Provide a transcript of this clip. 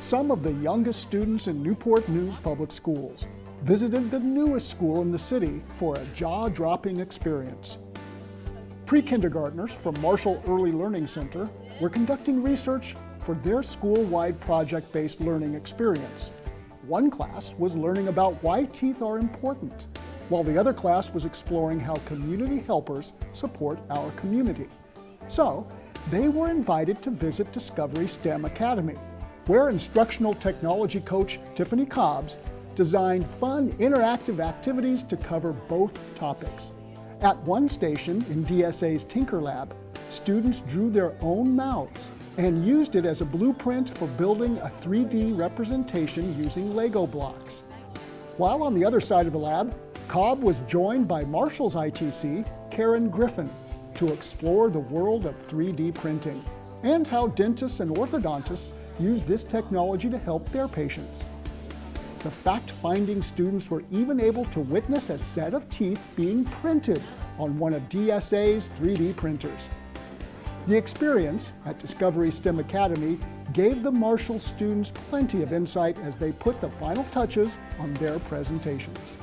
Some of the youngest students in Newport News Public Schools visited the newest school in the city for a jaw-dropping experience. Pre-kindergartners from Marshall Early Learning Center were conducting research for their school-wide project-based learning experience. One class was learning about why teeth are important, while the other class was exploring how community helpers support our community. So, they were invited to visit Discovery STEM Academy, where instructional technology coach Tiffany Cobbs designed fun, interactive activities to cover both topics. At one station in DSA's Tinker Lab, students drew their own mouths and used it as a blueprint for building a 3D representation using Lego blocks. While on the other side of the lab, Cobb was joined by Marshall's ITC, Karen Griffin, to explore the world of 3D printing and how dentists and orthodontists use this technology to help their patients. The fact-finding students were even able to witness a set of teeth being printed on one of DSA's 3D printers. The experience at Discovery STEM Academy gave the Marshall students plenty of insight as they put the final touches on their presentations.